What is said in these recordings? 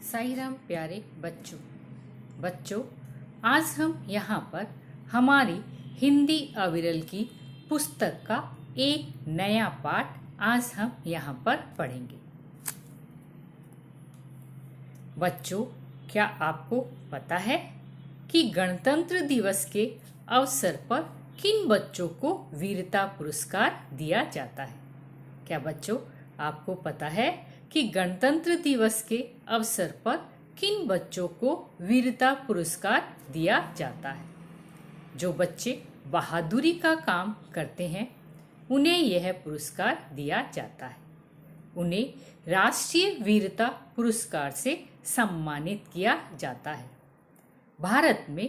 साईं राम प्यारे बच्चों, आज हम यहाँ पर हमारी हिंदी अविरल की पुस्तक का एक नया पाठ आज हम यहाँ पर पढ़ेंगे। बच्चों, क्या आपको पता है कि गणतंत्र दिवस के अवसर पर किन बच्चों को वीरता पुरस्कार दिया जाता है? क्या बच्चों, आपको पता है कि गणतंत्र दिवस के अवसर पर किन बच्चों को वीरता पुरस्कार दिया जाता है? जो बच्चे बहादुरी का काम करते हैं उन्हें यह पुरस्कार दिया जाता है। उन्हें राष्ट्रीय वीरता पुरस्कार से सम्मानित किया जाता है। भारत में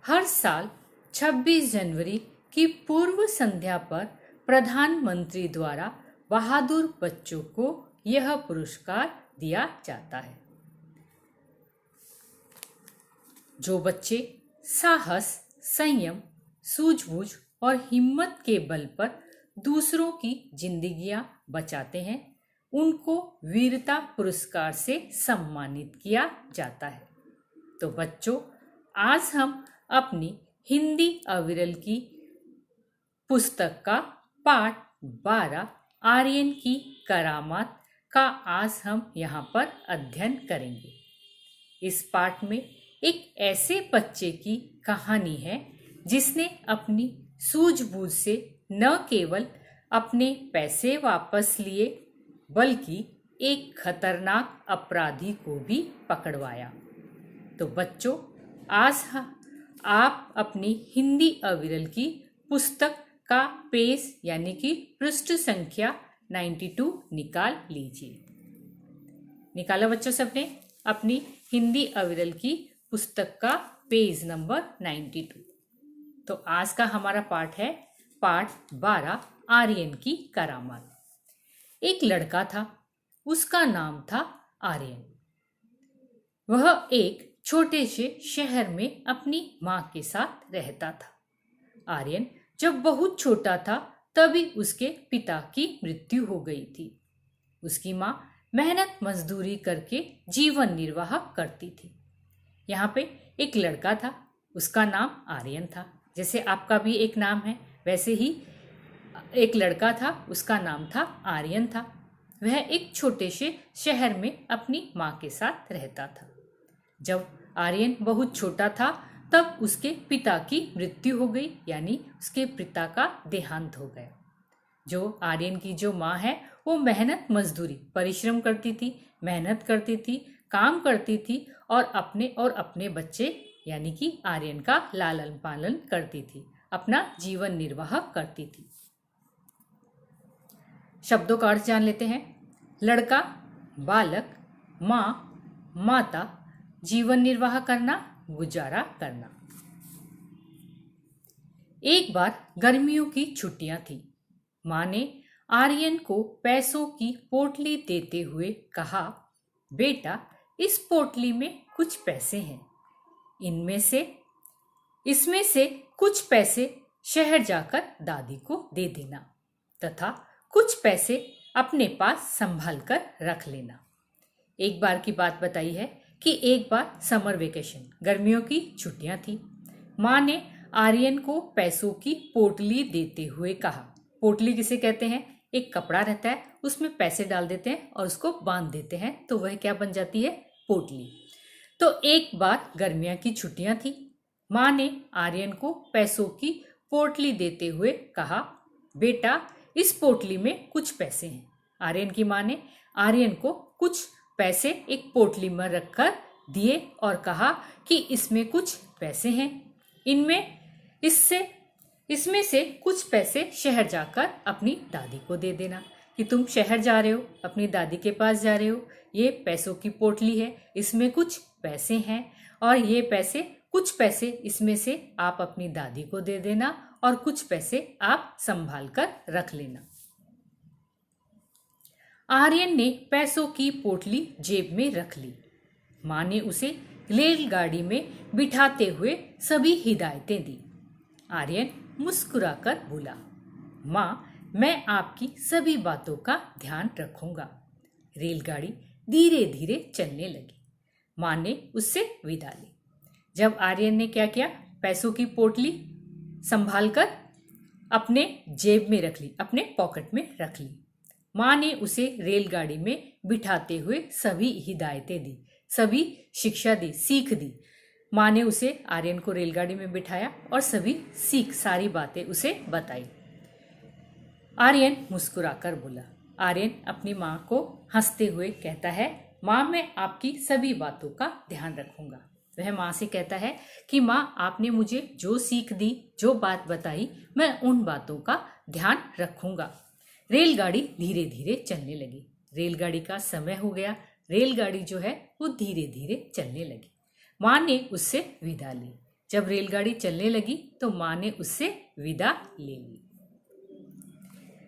हर साल 26 जनवरी की पूर्व संध्या पर प्रधानमंत्री द्वारा बहादुर बच्चों को यह पुरस्कार दिया जाता है। जो बच्चे साहस, संयम, सूझबूझ और हिम्मत के बल पर दूसरों की जिंदगियां बचाते हैं, उनको वीरता पुरस्कार से सम्मानित किया जाता है। तो बच्चों, आज हम अपनी हिंदी अविरल की पुस्तक का पाठ 12 आर्यन की करामात का आज हम यहाँ पर अध्ययन करेंगे। इस पाठ में एक ऐसे बच्चे की कहानी है जिसने अपनी सूझबूझ से न केवल अपने पैसे वापस लिए बल्कि एक खतरनाक अपराधी को भी पकड़वाया। तो बच्चों, आज आप अपनी हिंदी अविरल की पुस्तक का पेज यानी कि पृष्ठ संख्या 92 निकाल लीजिए। निकाला बच्चों सबने अपनी हिंदी अविरल की पुस्तक का पेज नंबर 92। तो आज का हमारा पाठ है पाठ 12 आर्यन की करामात। एक लड़का था, उसका नाम था आर्यन। वह एक छोटे से शहर में अपनी माँ के साथ रहता था। आर्यन जब बहुत छोटा था तभी उसके पिता की मृत्यु हो गई थी। उसकी माँ मेहनत मजदूरी करके जीवन निर्वाह करती थी। यहाँ पे एक लड़का था, उसका नाम आर्यन था। जैसे आपका भी एक नाम है, वैसे ही एक लड़का था, उसका नाम था आर्यन था। वह एक छोटे से शहर में अपनी माँ के साथ रहता था। जब आर्यन बहुत छोटा था तब उसके पिता की मृत्यु हो गई, यानी उसके पिता का देहांत हो गया। जो आर्यन की जो माँ है वो मेहनत मजदूरी परिश्रम करती थी, मेहनत करती थी, काम करती थी और अपने बच्चे यानी कि आर्यन का लालन पालन करती थी, अपना जीवन निर्वाह करती थी। शब्दों का अर्थ जान लेते हैं। लड़का, बालक, माँ, माता, जीवन निर्वाह करना, गुजारा करना। एक बार गर्मियों की छुट्टियां थी। माँ ने आर्यन को पैसों की पोटली देते हुए कहा, बेटा, इस पोटली में कुछ पैसे हैं। इसमें से कुछ पैसे शहर जाकर दादी को दे देना तथा कुछ पैसे अपने पास संभाल कर रख लेना। एक बार की बात बताई है कि एक बार समर वेकेशन, गर्मियों की छुट्टियां थी। माँ ने आर्यन को पैसों की पोटली देते हुए कहा। पोटली किसे कहते हैं? एक कपड़ा रहता है, उसमें पैसे डाल देते हैं और उसको बांध देते हैं, तो वह क्या बन जाती है? पोटली। तो एक बार गर्मियों की छुट्टियां थी। माँ ने आर्यन को पैसों की पोटली देते हुए कहा, बेटा, इस पोटली में कुछ पैसे हैं। आर्यन की माँ ने आर्यन को कुछ पैसे एक पोटली में रखकर दिए और कहा कि इसमें कुछ पैसे हैं। इसमें से कुछ पैसे शहर जाकर अपनी दादी को दे देना। कि तुम शहर जा रहे हो, अपनी दादी के पास जा रहे हो, ये पैसों की पोटली है, इसमें कुछ पैसे हैं और ये कुछ पैसे इसमें से आप अपनी दादी को दे देना और कुछ पैसे आप संभाल कर रख लेना। आर्यन ने पैसों की पोटली जेब में रख ली। माँ ने उसे रेलगाड़ी में बिठाते हुए सभी हिदायतें दी। आर्यन मुस्कुराकर बोला, माँ, मैं आपकी सभी बातों का ध्यान रखूंगा। रेलगाड़ी धीरे धीरे चलने लगी। माँ ने उससे विदा ली। जब आर्यन ने क्या किया, पैसों की पोटली संभाल कर अपने जेब में रख ली, अपने पॉकेट में रख ली। माँ ने उसे रेलगाड़ी में बिठाते हुए सभी हिदायतें दी, सभी शिक्षा दी, सीख दी। माँ ने उसे, आर्यन को रेलगाड़ी में बिठाया और सभी सारी बातें उसे बताई। आर्यन मुस्कुराकर बोला। आर्यन अपनी माँ को हंसते हुए कहता है, माँ मैं आपकी सभी बातों का ध्यान रखूंगा। वह माँ से कहता है कि माँ आपने मुझे जो सीख दी, जो बात बताई, मैं उन बातों का ध्यान रखूंगा। रेलगाड़ी धीरे धीरे चलने लगी। रेलगाड़ी का समय हो गया। रेलगाड़ी जो है वो धीरे धीरे चलने लगी। माँ ने उससे विदा ली। जब रेलगाड़ी चलने लगी तो माँ ने उससे विदा ले ली।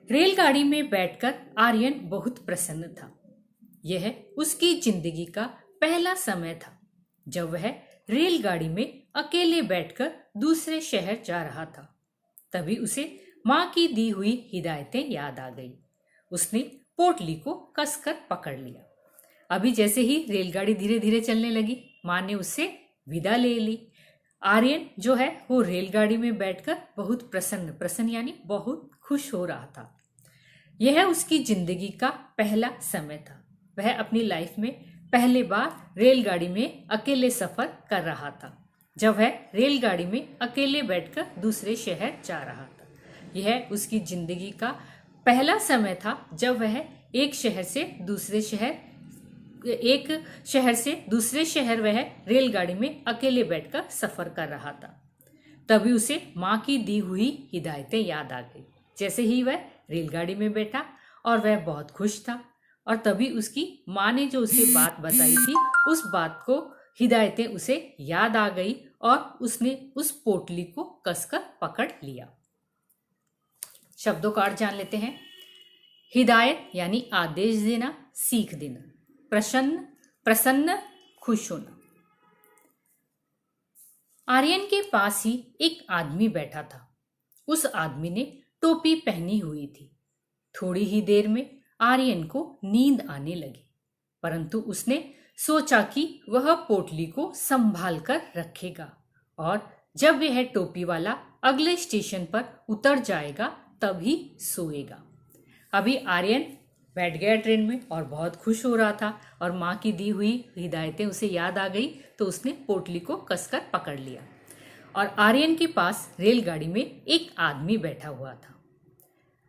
रेलगाड़ी में बैठकर आर्यन बहुत प्रसन्न था। यह उसकी जिंदगी का पहला समय था जब वह रेलगाड़ी में अकेले बैठकर दूसरे शहर जा रहा था। तभी उसे माँ की दी हुई हिदायतें याद आ गई। उसने पोटली को कसकर पकड़ लिया। अभी जैसे ही रेलगाड़ी धीरे धीरे चलने लगी, माँ ने उससे विदा ले ली। आर्यन जो है वो रेलगाड़ी में बैठकर बहुत प्रसन्न यानी बहुत खुश हो रहा था। यह उसकी जिंदगी का पहला समय था। वह अपनी लाइफ में पहले बार रेलगाड़ी में अकेले सफर कर रहा था, जब वह रेलगाड़ी में अकेले बैठकर दूसरे शहर जा रहा था। यह उसकी जिंदगी का पहला समय था जब वह एक शहर से दूसरे शहर वह रेलगाड़ी में अकेले बैठकर सफर कर रहा था। तभी उसे माँ की दी हुई हिदायतें याद आ गई। जैसे ही वह रेलगाड़ी में बैठा और वह बहुत खुश था, और तभी उसकी माँ ने जो उसे बात बताई थी, उस बात को, हिदायतें उसे याद आ गई और उसने उस पोटली को कसकर पकड़ लिया। शब्दों का अर्थ जान लेते हैं। हिदायत यानी आदेश देना, सीख देना। प्रसन्न, खुश होना। आर्यन के पास ही एक आदमी बैठा था। उस आदमी ने टोपी पहनी हुई थी। थोड़ी ही देर में आर्यन को नींद आने लगी, परंतु उसने सोचा कि वह पोटली को संभाल कर रखेगा और जब वह टोपी वाला अगले स्टेशन पर उतर जाएगा तभी सोएगा। अभी आर्यन बैठ गया ट्रेन में और बहुत खुश हो रहा था और माँ की दी हुई हिदायतें उसे याद आ गई, तो उसने पोटली को कसकर पकड़ लिया। और आर्यन के पास रेलगाड़ी में एक आदमी बैठा हुआ था।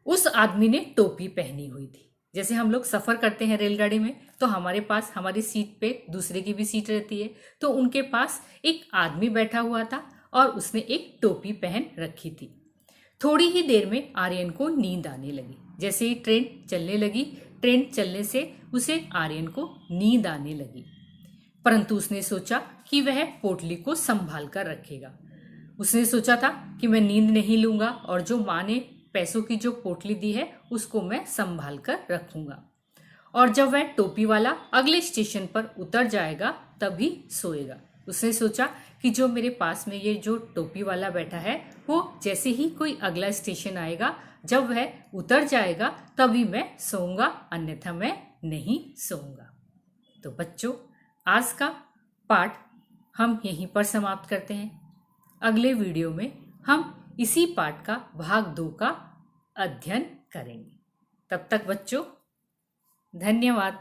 उस आदमी ने टोपी पहनी हुई थी। जैसे हम लोग सफर करते हैं रेलगाड़ी में तो हमारे पास हमारी सीट पे दूसरे की भी सीट रहती है, तो उनके पास एक आदमी बैठा हुआ था और उसने एक टोपी पहन रखी थी। थोड़ी ही देर में आर्यन को नींद आने लगी। जैसे ही ट्रेन चलने लगी, ट्रेन चलने से उसे आर्यन को नींद आने लगी, परंतु उसने सोचा कि वह पोटली को संभाल कर रखेगा। उसने सोचा था कि मैं नींद नहीं लूंगा और जो माँ ने पैसों की जो पोटली दी है उसको मैं संभाल कर रखूंगा, और जब वह टोपी वाला अगले स्टेशन पर उतर जाएगा तभी सोएगा। उसने सोचा कि जो मेरे पास में ये जो टोपी वाला बैठा है वो जैसे ही कोई अगला स्टेशन आएगा, जब वह उतर जाएगा तभी मैं सोऊंगा, अन्यथा मैं नहीं सोऊंगा। तो बच्चों, आज का पाठ हम यहीं पर समाप्त करते हैं। अगले वीडियो में हम इसी पाठ का भाग 2 का अध्ययन करेंगे। तब तक बच्चों, धन्यवाद।